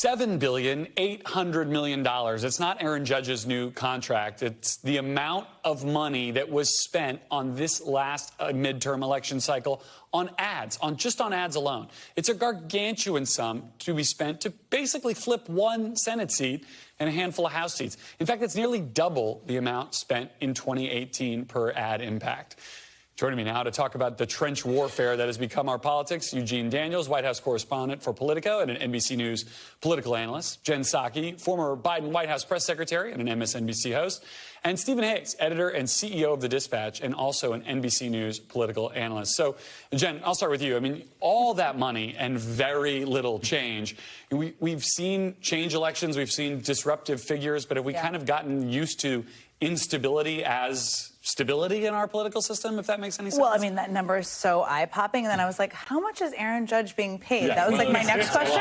$7.8 billion. It's not Aaron Judge's new contract. It's the amount of money that was spent on this last midterm election cycle on ads, just on ads alone. It's a gargantuan sum to be spent to basically flip one Senate seat and a handful of House seats. In fact, it's nearly double the amount spent in 2018 per ad impact. Joining me now to talk about the trench warfare that has become our politics, Eugene Daniels, White House correspondent for Politico and an NBC News political analyst, Jen Psaki, former Biden White House press secretary and an MSNBC host, and Stephen Hayes, editor and CEO of The Dispatch and also an NBC News political analyst. So, Jen, I'll start with you. I mean, all that money and very little change. We've seen change elections, we've seen disruptive figures, but have we kind of gotten used to instability as stability in our political system, if that makes any sense? Well, I mean, that number is so eye-popping. And then I was like, how much is Aaron Judge being paid? That was like my next question.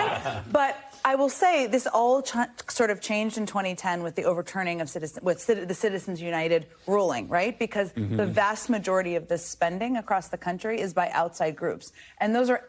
But I will say this all sort of changed in 2010 with the overturning of the Citizens United ruling, right? Because the vast majority of this spending across the country is by outside groups. And those are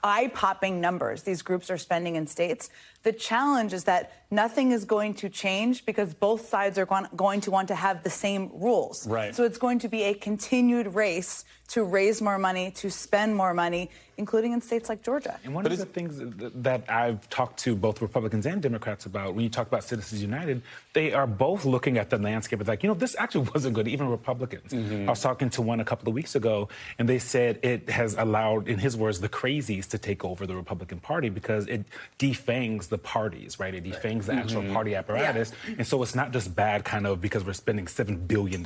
eye-popping numbers these groups are spending in states. The challenge is that nothing is going to change because both sides are going to want to have the same rules. Right. So it's going to be a continued race to raise more money, to spend more money, including in states like Georgia. And one of the things that I've talked to both Republicans and Democrats about, when you talk about Citizens United, they are both looking at the landscape as like, this actually wasn't good, even Republicans. I was talking to one a couple of weeks ago, and they said it has allowed, in his words, the crazies to take over the Republican Party because it defangs the parties, right? It defangs the actual party apparatus. And so it's not just bad kind of because we're spending $7 billion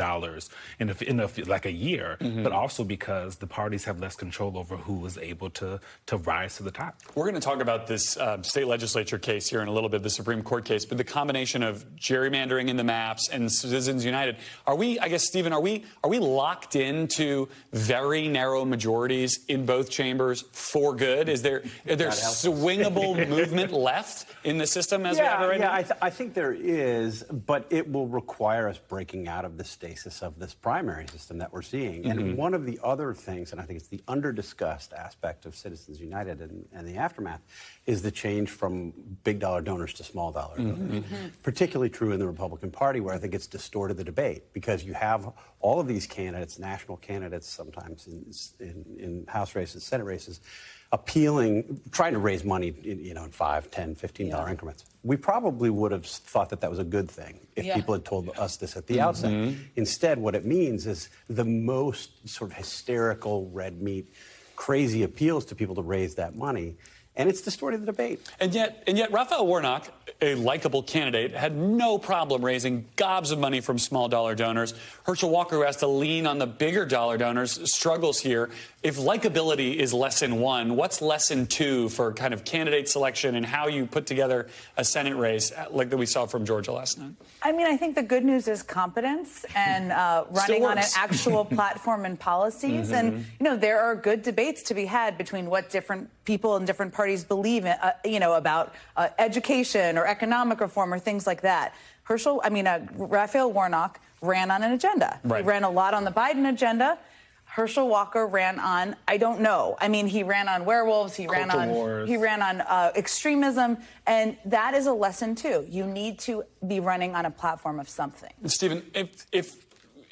in a year, but also because the parties have less control over who is able to rise to the top. We're going to talk about this state legislature case here in a little bit, the Supreme Court case, but the combination of gerrymandering in the maps and Citizens United, are we, I guess, Stephen, are we locked into very narrow majorities in both chambers for good? Are there swingable movement left in the system as we have it right now? I think there is, but it will require us breaking out of the stasis of this primary system that we're seeing. And one of the other things, and I think it's the under-discussed aspect of Citizens United and the aftermath, is the change from big dollar donors to small dollar donors. Particularly true in the Republican Party, where I think it's distorted the debate, because you have all of these candidates, national candidates sometimes in House races, Senate races, trying to raise money in $5, $10, $15 increments. We probably would have thought that was a good thing if people had told us this at the outset. Instead, what it means is the most sort of hysterical, red meat, crazy appeals to people to raise that money. And it's distorted the debate. And yet Raphael Warnock, a likable candidate, had no problem raising gobs of money from small dollar donors. Herschel Walker, who has to lean on the bigger dollar donors, struggles here. If likability is lesson one, what's lesson two for kind of candidate selection and how you put together a Senate race like that we saw from Georgia last night? I mean, I think the good news is competence and running on an actual platform and policies. And, there are good debates to be had between what different people in different parties believe in, about education or economic reform or things like that. Raphael Warnock ran on an agenda. He ran a lot on the Biden agenda. Herschel Walker ran on, I don't know. I mean, he ran on werewolves, he ran on extremism, and that is a lesson too. You need to be running on a platform of something. Stephen,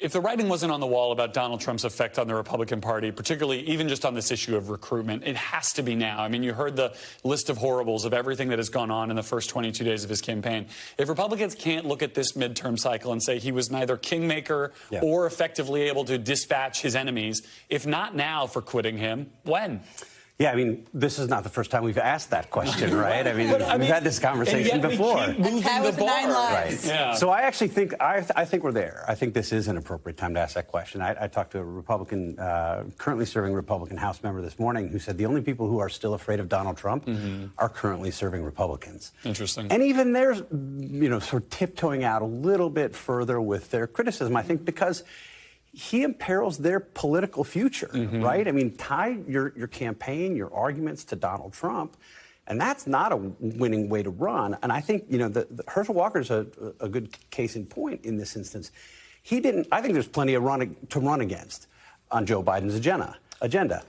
if the writing wasn't on the wall about Donald Trump's effect on the Republican Party, particularly even just on this issue of recruitment, it has to be now. I mean, you heard the list of horribles of everything that has gone on in the first 22 days of his campaign. If Republicans can't look at this midterm cycle and say he was neither kingmaker or effectively able to dispatch his enemies, if not now for quitting him, when? Yeah, I mean, this is not the first time we've asked that question, right? I mean, we've had this conversation before. We keep moving the bar. Right. Yeah. So I actually think I think we're there. I think this is an appropriate time to ask that question. I talked to a Republican, currently serving Republican House member this morning, who said the only people who are still afraid of Donald Trump are currently serving Republicans. Interesting. And even they're, sort of tiptoeing out a little bit further with their criticism, I think, because he imperils their political future, right? I mean, tie your campaign, your arguments to Donald Trump, and that's not a winning way to run. And I think, the Herschel Walker's a good case in point in this instance. I think there's plenty to run against on Joe Biden's agenda.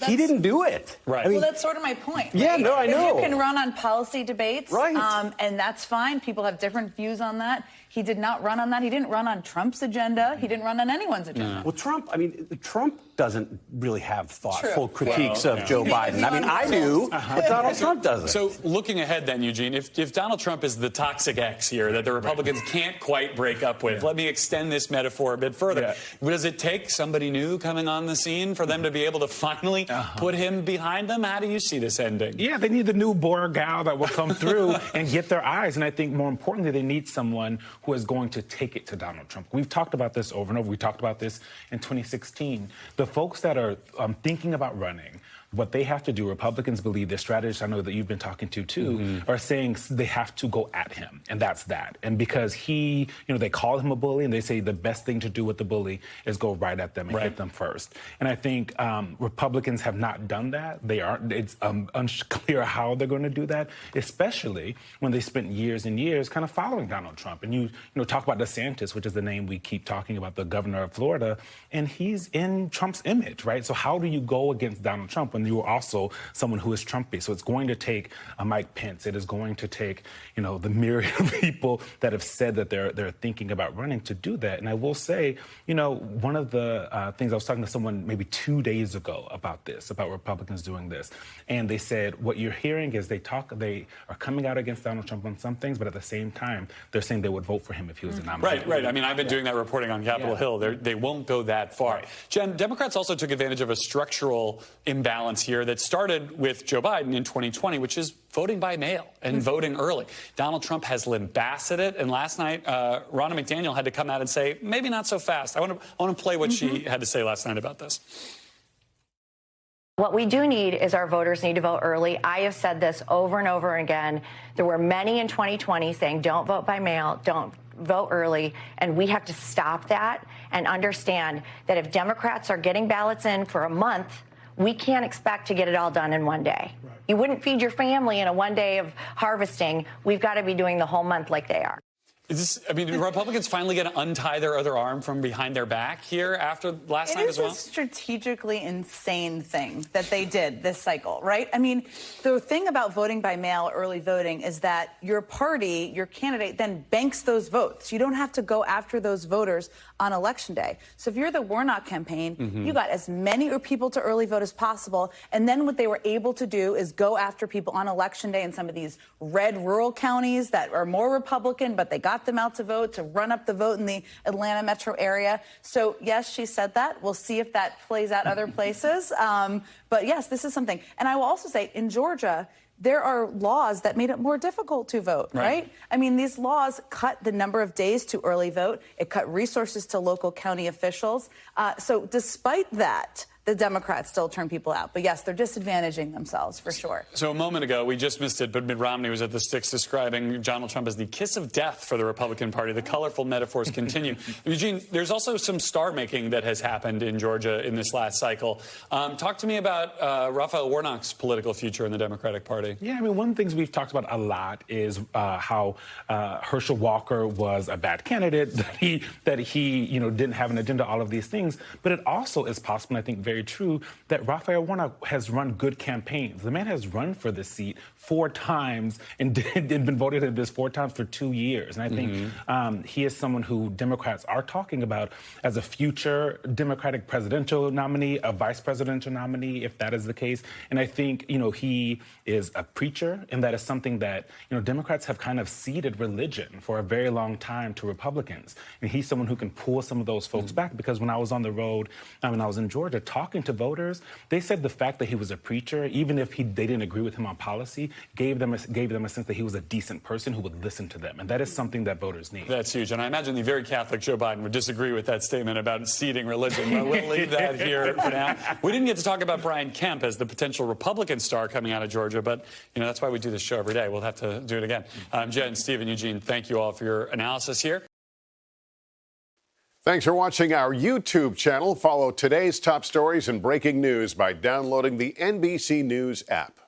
he didn't do it. Right. Well, that's sort of my point. Yeah, right? no, I know. You can run on policy debates, right? And that's fine. People have different views on that. He did not run on that. He didn't run on Trump's agenda. He didn't run on anyone's agenda. Well, Trump doesn't really have thoughtful critiques of Joe Biden. I mean, I do, but Donald Trump doesn't. So looking ahead then, Eugene, if Donald Trump is the toxic ex here that the Republicans can't quite break up with, let me extend this metaphor a bit further. Does it take somebody new coming on the scene for them to be able to finally put him behind them? How do you see this ending? Yeah, they need the new Boer gal that will come through and get their eyes. And I think more importantly, they need someone who is going to take it to Donald Trump. We've talked about this over and over. We talked about this in 2016. The folks that are thinking about running, what they have to do, Republicans believe, their strategists I know that you've been talking to too, are saying they have to go at him, and that's that. And because he, they call him a bully, and they say the best thing to do with the bully is go right at them and hit them first. And I think Republicans have not done that. It's unclear how they're going to do that, especially when they spent years and years kind of following Donald Trump. And you talk about DeSantis, which is the name we keep talking about, the governor of Florida, and he's in Trump's image, right? So how do you go against Donald Trump when you are also someone who is Trumpy? So it's going to take a Mike Pence. It is going to take, the myriad of people that have said that they're thinking about running to do that. And I will say, one of the things I was talking to someone maybe 2 days ago about Republicans doing this, and they said what you're hearing is they are coming out against Donald Trump on some things, but at the same time they're saying they would vote for him if he was the nominee. Right. I mean, I've been doing that reporting on Capitol Hill. They won't go that far. Jen, Democrats also took advantage of a structural imbalance here that started with Joe Biden in 2020, which is voting by mail and voting early. Donald Trump has lambasted it, and last night, Ronna McDaniel had to come out and say, maybe not so fast. I want to play what she had to say last night about this. What we do need is our voters need to vote early. I have said this over and over again. There were many in 2020 saying don't vote by mail, don't vote early, and we have to stop that and understand that if Democrats are getting ballots in for a month, we can't expect to get it all done in one day. Right. You wouldn't feed your family in a one day of harvesting. We've got to be doing the whole month like they are. Do Republicans finally going to untie their other arm from behind their back here after last night as well? It is a strategically insane thing that they did this cycle, right? I mean, the thing about voting by mail, early voting, is that your party, your candidate, then banks those votes. You don't have to go after those voters on Election Day. So if you're the Warnock campaign, you got as many people to early vote as possible. And then what they were able to do is go after people on Election Day in some of these red rural counties that are more Republican, but they got them out to vote, to run up the vote in the Atlanta metro area. So, yes, she said that. We'll see if that plays out other places. But, yes, this is something. And I will also say, in Georgia, there are laws that made it more difficult to vote, right? I mean, these laws cut the number of days to early vote. It cut resources to local county officials. So despite that, the Democrats still turn people out. But, yes, they're disadvantaging themselves for sure. So a moment ago, we just missed it, but Mitt Romney was at the Sticks describing Donald Trump as the kiss of death for the Republican Party. The colorful metaphors continue. Eugene, there's also some star-making that has happened in Georgia in this last cycle. Talk to me about Raphael Warnock's political future in the Democratic Party. Yeah, I mean, one of the things we've talked about a lot is how Herschel Walker was a bad candidate, that he didn't have an agenda, all of these things. But it also is possible, and I think very true, that Raphael Warnock has run good campaigns. The man has run for this seat 4 times and been voted in this 4 times for 2 years. And I think he is someone who Democrats are talking about as a future Democratic presidential nominee, a vice presidential nominee, if that is the case. And I think, he is a preacher, and that is something that, Democrats have kind of ceded religion for a very long time to Republicans. And he's someone who can pull some of those folks back, because when I was on the road, when I was in Georgia, talking to voters, they said the fact that he was a preacher, even if they didn't agree with him on policy, gave them a sense that he was a decent person who would listen to them. And that is something that voters need. That's huge. And I imagine the very Catholic Joe Biden would disagree with that statement about ceding religion. But we'll leave that here for now. We didn't get to talk about Brian Kemp as the potential Republican star coming out of Georgia, but that's why we do this show every day. We'll have to do it again. Jen, Steve, and Eugene, thank you all for your analysis here. Thanks for watching our YouTube channel. Follow today's top stories and breaking news by downloading the NBC News app.